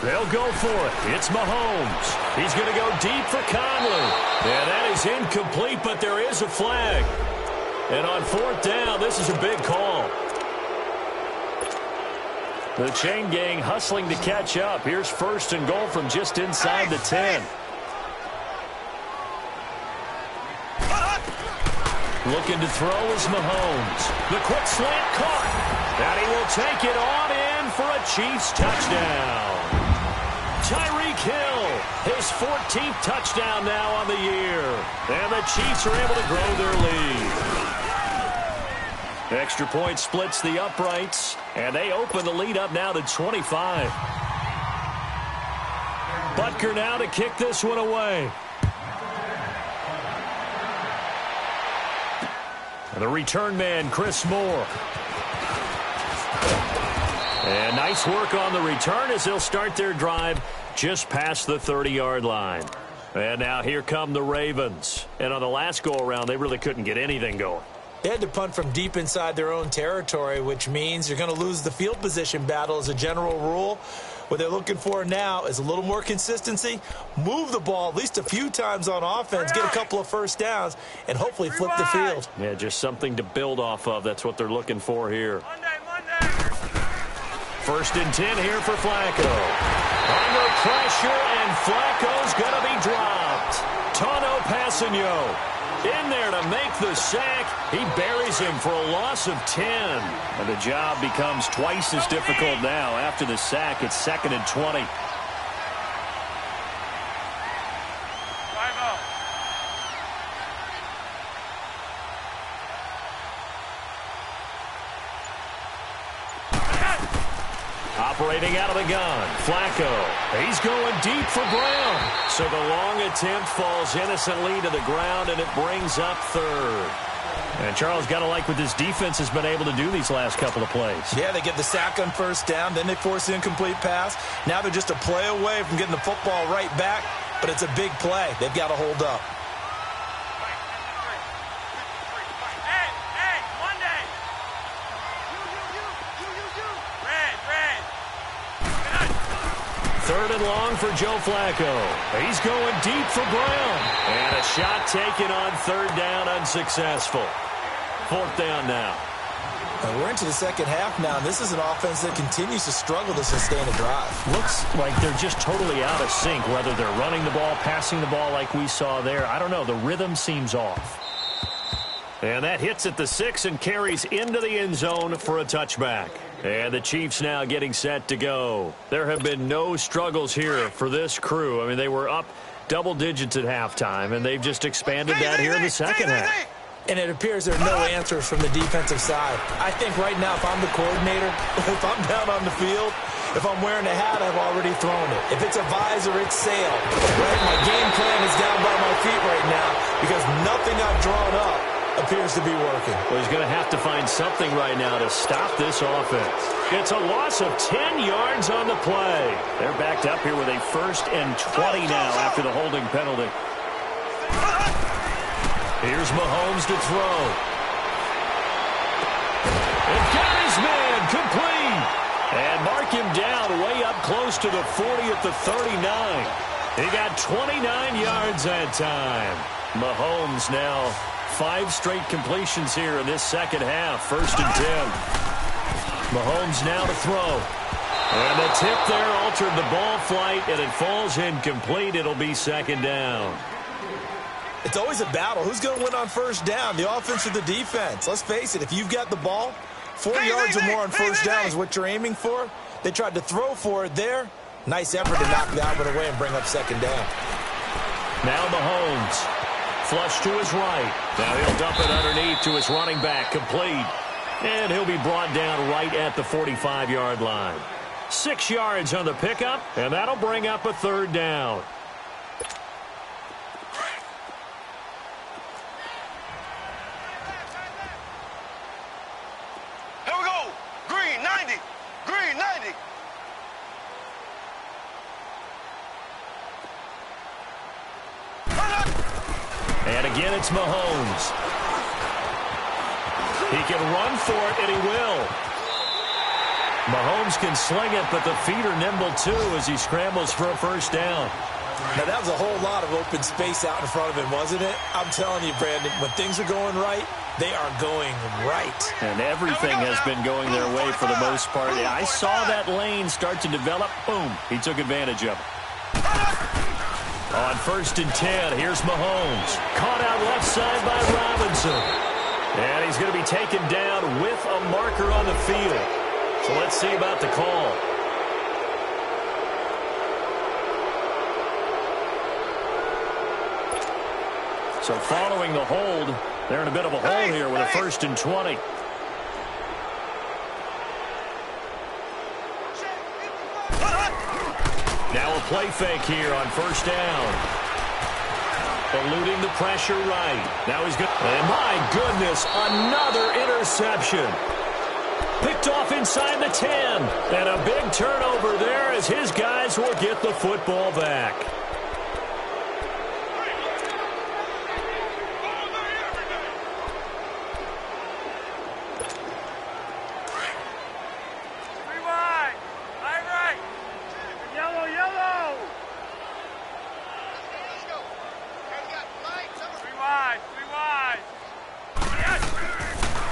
They'll go for it. It's Mahomes. He's going to go deep for Conley. And that is incomplete, but there is a flag. And on 4th down, this is a big call. The chain gang hustling to catch up. Here's 1st and goal from just inside the 10. Looking to throw is Mahomes. The quick slant caught. And he will take it on in for a Chiefs touchdown. Tyreek Hill, his 14th touchdown now on the year. And the Chiefs are able to grow their lead. Extra point splits the uprights, and they open the lead up now to 25. Butker now to kick this one away. The return man, Chris Moore. And nice work on the return as they'll start their drive just past the 30-yard line. And now here come the Ravens. And on the last go-around, they really couldn't get anything going. They had to punt from deep inside their own territory, which means you're going to lose the field position battle as a general rule. What they're looking for now is a little more consistency, move the ball at least a few times on offense, get a couple of first downs, and hopefully flip the field. Yeah, just something to build off of. That's what they're looking for here. Monday. 1st and 10 here for Flacco. Under pressure, and Flacco's going to be dropped. Tano Passanio in there to make the sack. He buries him for a loss of 10. And the job becomes twice as difficult now. After the sack, it's 2nd and 20. Operating out of the gun, Flacco. He's going deep for Brown. So the long attempt falls innocently to the ground, and it brings up 3rd. And Charles, got to like what this defense has been able to do these last couple of plays. Yeah, they get the sack on 1st down, then they force the incomplete pass. Now they're just a play away from getting the football right back, but it's a big play. They've got to hold up. Third and long for Joe Flacco. He's going deep for Brown. And a shot taken on 3rd down, unsuccessful. 4th down now. We're into the second half now, and this is an offense that continues to struggle to sustain a drive. Looks like they're just totally out of sync, whether they're running the ball, passing the ball like we saw there. I don't know. The rhythm seems off. And that hits at the 6 and carries into the end zone for a touchback. And the Chiefs now getting set to go. There have been no struggles here for this crew. I mean, they were up double digits at halftime, and they've just expanded that here in the second half. And it appears there are no answers from the defensive side. I think right now, if I'm the coordinator, if I'm down on the field, if I'm wearing a hat, I've already thrown it. If it's a visor, it's sail. Right? My game plan is down by my feet right now because nothing I've drawn up appears to be working. Well, he's going to have to find something right now to stop this offense. It's a loss of 10 yards on the play. They're backed up here with a 1st and 20 now after the holding penalty. Here's Mahomes to throw. And got his man complete. And mark him down way up close to the 40 at the 39. He got 29 yards that time. Mahomes now 5 straight completions here in this second half. 1st and 10. Mahomes now to throw. And the tip there altered the ball flight, and it falls incomplete. It'll be 2nd down. It's always a battle. Who's going to win on 1st down, the offense or the defense? Let's face it, if you've got the ball, 4 yards or more on 1st down is what you're aiming for. They tried to throw for it there. Nice effort to knock that one away and bring up 2nd down. Now Mahomes. Flush to his right. Now he'll dump it underneath to his running back. Complete. And he'll be brought down right at the 45-yard line. 6 yards on the pickup, and that'll bring up a 3rd down. Here we go. Green 90. Green 90. And again, it's Mahomes. He can run for it, and he will. Mahomes can sling it, but the feet are nimble, too, as he scrambles for a 1st down. Now, that was a whole lot of open space out in front of him, wasn't it? I'm telling you, Brandon, when things are going right, they are going right. And everything has been going their way for the most part. I saw that lane start to develop. Boom. He took advantage of it. On 1st and 10, here's Mahomes. Caught out left side by Robinson. And he's going to be taken down with a marker on the field. So let's see about the call. So following the hold, they're in a bit of a hole here with a 1st and 20. Now a play fake here on 1st down. Eluding the pressure right. Now he's good. And my goodness, another interception. Picked off inside the 10. And a big turnover there as his guys will get the football back.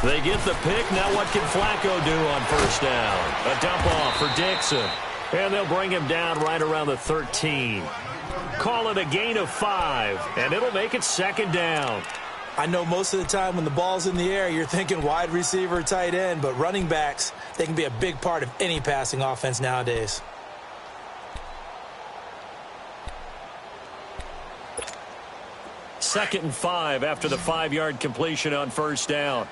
They get the pick. Now what can Flacco do on 1st down? A dump off for Dixon. And they'll bring him down right around the 13. Call it a gain of 5, and it'll make it 2nd down. I know most of the time when the ball's in the air, you're thinking wide receiver, tight end, but running backs, they can be a big part of any passing offense nowadays. Second and 5 after the 5-yard completion on 1st down.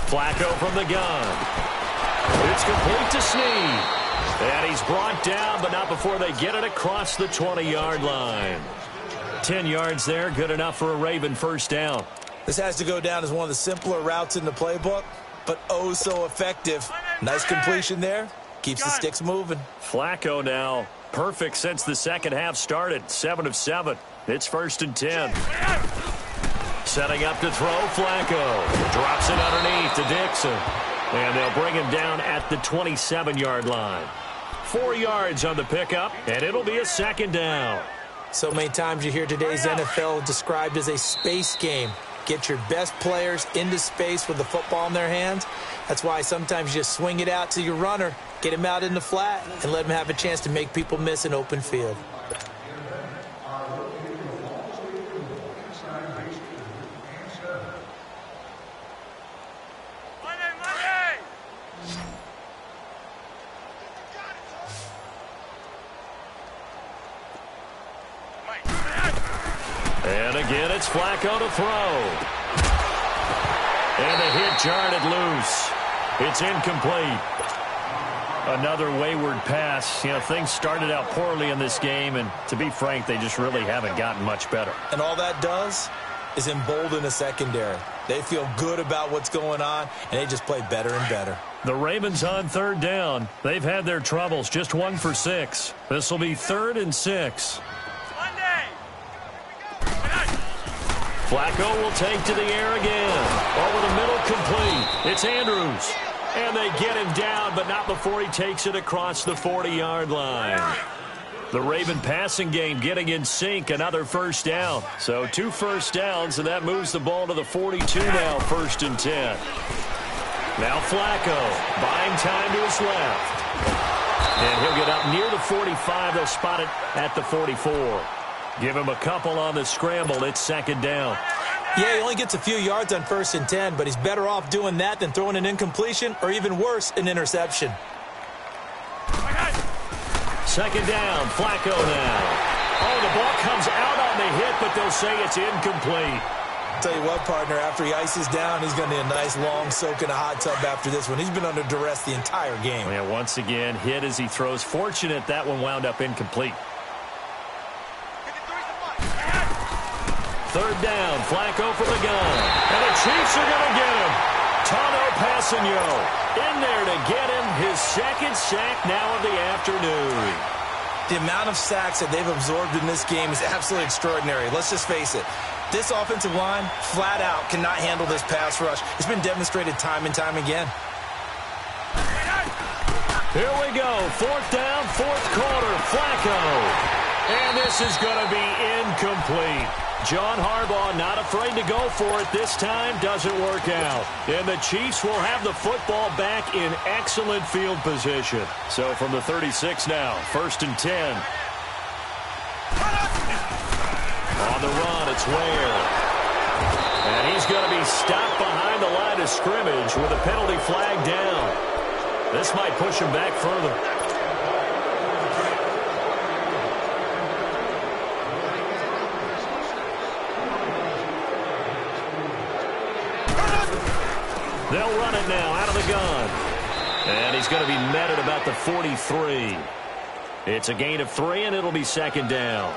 Flacco from the gun. It's complete to Snead. And he's brought down, but not before they get it across the 20-yard line. 10 yards there, good enough for a Raven 1st down. This has to go down as one of the simpler routes in the playbook, but oh so effective. Nice completion there. Keeps the sticks moving. Flacco now, perfect since the second half started. 7 of 7. It's 1st and 10. Setting up to throw, Flacco. Drops it underneath to Dixon. And they'll bring him down at the 27-yard line. 4 yards on the pickup, and it'll be a 2nd down. So many times you hear today's NFL described as a space game. Get your best players into space with the football in their hands. That's why sometimes you just swing it out to your runner, get him out in the flat, and let him have a chance to make people miss an open field. And again, it's Flacco to throw. And the hit jarred it loose. It's incomplete. Another wayward pass. You know, things started out poorly in this game, and to be frank, they just really haven't gotten much better. And all that does is embolden a secondary. They feel good about what's going on, and they just play better and better. The Ravens on 3rd down. They've had their troubles, just 1 for 6. This will be 3rd and 6. Flacco will take to the air again. Over the middle, complete. It's Andrews. And they get him down, but not before he takes it across the 40-yard line. The Raven passing game getting in sync, another 1st down. So 2 first downs, and that moves the ball to the 42 now, 1st and 10. Now Flacco, buying time to his left. And he'll get up near the 45. They'll spot it at the 44. Give him a couple on the scramble. It's 2nd down. Yeah, he only gets a few yards on 1st and 10, but he's better off doing that than throwing an incompletion or even worse, an interception. 2nd down, Flacco now. Oh, the ball comes out on the hit, but they'll say it's incomplete. I'll tell you what, partner, after he ices down, he's going to need a nice long soak in a hot tub after this one. He's been under duress the entire game. Yeah, once again, hit as he throws. Fortunate that one wound up incomplete. 3rd down, Flacco for the gun. And the Chiefs are going to get him. Tano Passanio in there to get him his 2nd sack now of the afternoon. The amount of sacks that they've absorbed in this game is absolutely extraordinary. Let's just face it. This offensive line, flat out, cannot handle this pass rush. It's been demonstrated time and time again. Here we go. 4th down, 4th quarter. Flacco. And this is going to be incomplete. John Harbaugh not afraid to go for it. This time doesn't work out. And the Chiefs will have the football back in excellent field position. So from the 36 now, 1st and 10. On the run, it's Ware. And he's going to be stopped behind the line of scrimmage with a penalty flag down. This might push him back further. They'll run it now out of the gun. And he's going to be met at about the 43. It's a gain of 3, and it'll be 2nd down.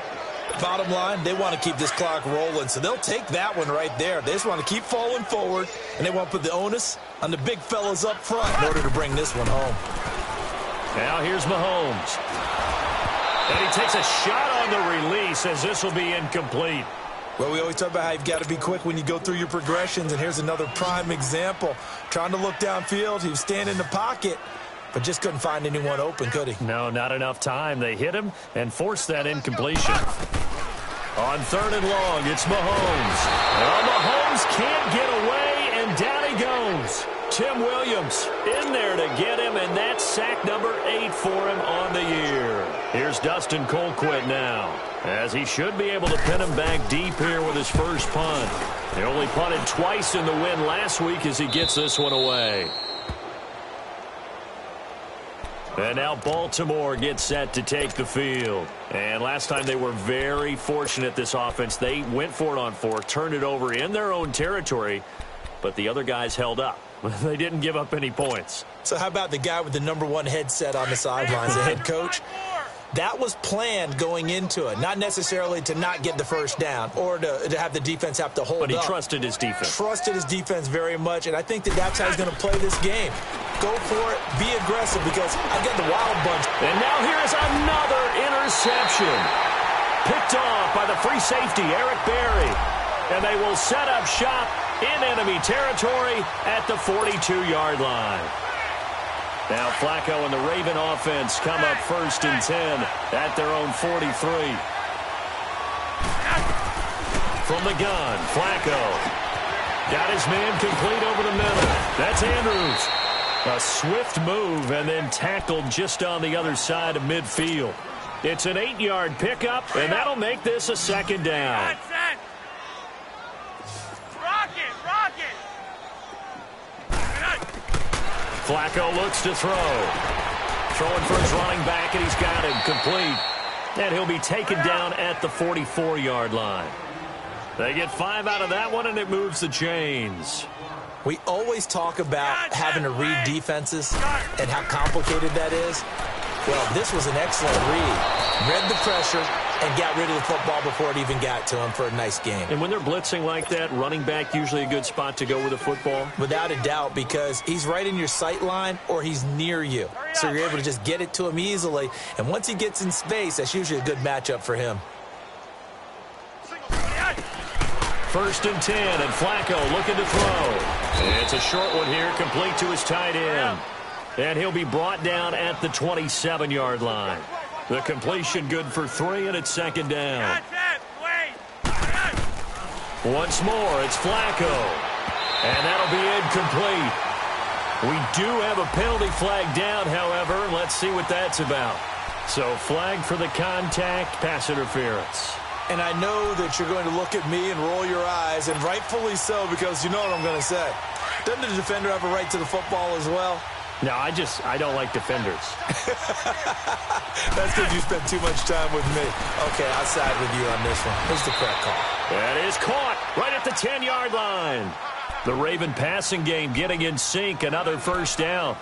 Bottom line, they want to keep this clock rolling, so they'll take that one right there. They just want to keep falling forward, and they want to put the onus on the big fellas up front in order to bring this one home. Now here's Mahomes. And he takes a shot on the release as this will be incomplete. Well, we always talk about how you've got to be quick when you go through your progressions, and here's another prime example. Trying to look downfield, he was standing in the pocket, but just couldn't find anyone open, could he? No, not enough time. They hit him and forced that incompletion. On 3rd and long, it's Mahomes. Well, Mahomes can't get away, and down he goes. Tim Williams in there to get him, and that's sack number 8 for him on the year. Here's Dustin Colquitt now, as he should be able to pin him back deep here with his first punt. He only punted twice in the win last week as he gets this one away. And now Baltimore gets set to take the field. And last time they were very fortunate, this offense. They went for it on 4, turned it over in their own territory, but the other guys held up. They didn't give up any points. So how about the guy with the #1 headset on the sidelines, the head coach? That was planned going into it, not necessarily to not get the first down or to have the defense have to hold up. But he trusted his defense. Trusted his defense very much, and I think that's how he's going to play this game. Go for it, be aggressive, because I got the wild bunch. And now here's another interception. Picked off by the free safety, Eric Berry. And they will set up shop in enemy territory at the 42-yard line. Now Flacco and the Raven offense come up 1st and 10 at their own 43. From the gun, Flacco got his man complete over the middle. That's Andrews. A swift move and then tackled just on the other side of midfield. It's an 8-yard pickup, and that'll make this a 2nd down. Flacco looks to throw. Throwing for his running back, and he's got him complete. And he'll be taken down at the 44-yard line. They get 5 out of that one, and it moves the chains. We always talk about having to read defenses and how complicated that is. Well, this was an excellent read. Read the pressure and got rid of the football before it even got to him for a nice game. And when they're blitzing like that, running back usually a good spot to go with the football? Without a doubt, because he's right in your sight line or he's near you. So you're able to just get it to him easily. And once he gets in space, that's usually a good matchup for him. 1st and 10, and Flacco looking to throw. It's a short one here, complete to his tight end. And he'll be brought down at the 27-yard line. The completion good for 3, and it's 2nd down. Once more, it's Flacco. And that'll be incomplete. We do have a penalty flag down, however. Let's see what that's about. So flag for the contact, pass interference. And I know that you're going to look at me and roll your eyes, and rightfully so, because you know what I'm going to say. Doesn't the defender have a right to the football as well? No, I don't like defenders. That's because you spent too much time with me. Okay, I'll side with you on this one. Here's the correct call. That is caught right at the 10-yard line. The Raven passing game getting in sync, another 1st down.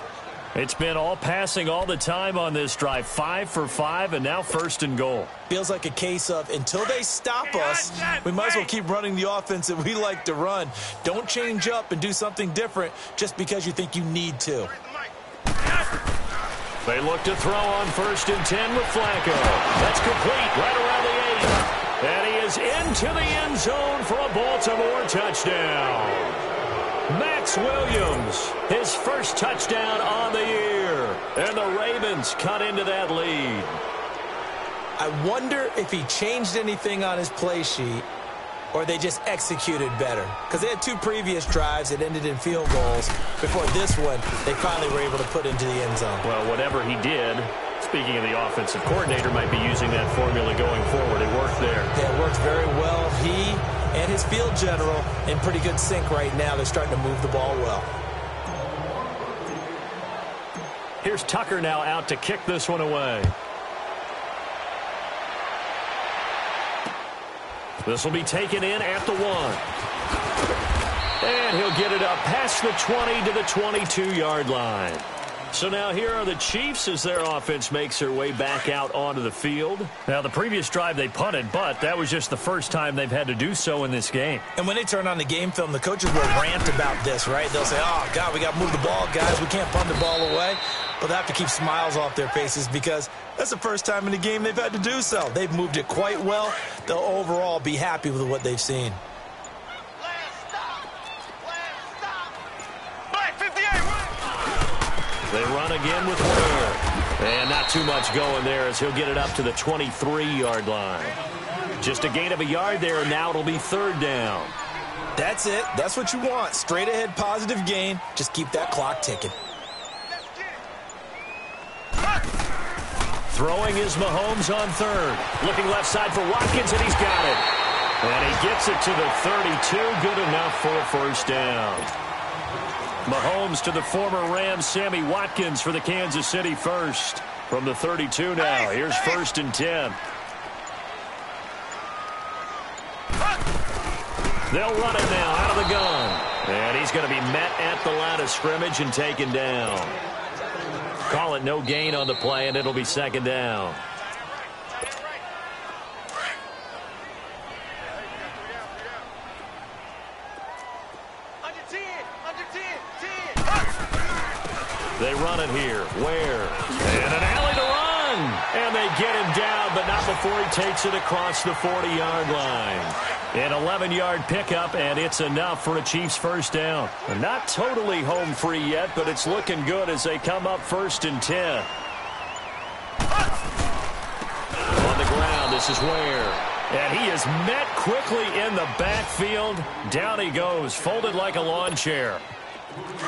It's been all passing all the time on this drive. 5 for 5, and now 1st and goal. Feels like a case of until they stop us, we might as well keep running the offense that we like to run. Don't change up and do something different just because you think you need to. They look to throw on 1st and 10 with Flacco. That's complete right around the 8. And he is into the end zone for a Baltimore touchdown. Max Williams, his first touchdown on the year. And the Ravens cut into that lead. I wonder if he changed anything on his play sheet or they just executed better. Because they had 2 previous drives that ended in field goals. Before this one, they finally were able to put into the end zone. Well, whatever he did, speaking of the offensive coordinator, might be using that formula going forward. It worked there. Yeah, it worked very well. He and his field general in pretty good sync right now. They're starting to move the ball well. Here's Tucker now out to kick this one away. This will be taken in at the 1. And he'll get it up past the 20 to the 22-yard line. So now here are the Chiefs as their offense makes their way back out onto the field. Now, the previous drive they punted, but that was just the first time they've had to do so in this game. And when they turn on the game film, the coaches will rant about this, right? They'll say, oh, God, we got to move the ball, guys. We can't punt the ball away. But they have to keep smiles off their faces because that's the first time in the game they've had to do so. They've moved it quite well. They'll overall be happy with what they've seen. They run again with Ware. And not too much going there as he'll get it up to the 23-yard line. Just a gain of a yard there, and now it'll be 3rd down. That's it. That's what you want. Straight ahead, positive gain. Just keep that clock ticking. Throwing is Mahomes on 3rd. Looking left side for Watkins, and he's got it. And he gets it to the 32. Good enough for a 1st down. Mahomes to the former Rams, Sammy Watkins, for the Kansas City first. From the 32 now. Here's 1st and 10. They'll run it now out of the gun. And he's going to be met at the line of scrimmage and taken down. Call it no gain on the play, and it'll be 2nd down. They run it here. Ware. And an alley to run. And they get him down, but not before he takes it across the 40-yard line. An 11-yard pickup, and it's enough for a Chiefs 1st down. And not totally home free yet, but it's looking good as they come up 1st and 10. On the ground, this is Ware. And he is met quickly in the backfield. Down he goes, folded like a lawn chair.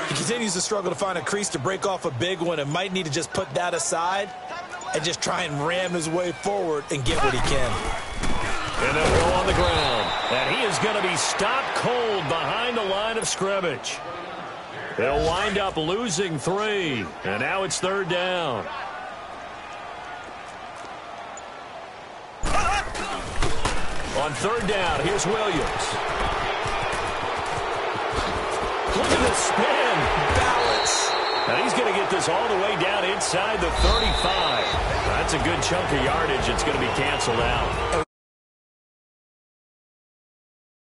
He continues to struggle to find a crease to break off a big one and might need to just put that aside and just try and ram his way forward and get what he can. And they'll go on the ground. And he is going to be stopped cold behind the line of scrimmage. They'll wind up losing 3. And now it's 3rd down. On 3rd down, here's Williams. Look at the spin. Balance. And he's going to get this all the way down inside the 35. That's a good chunk of yardage. It's going to be canceled out.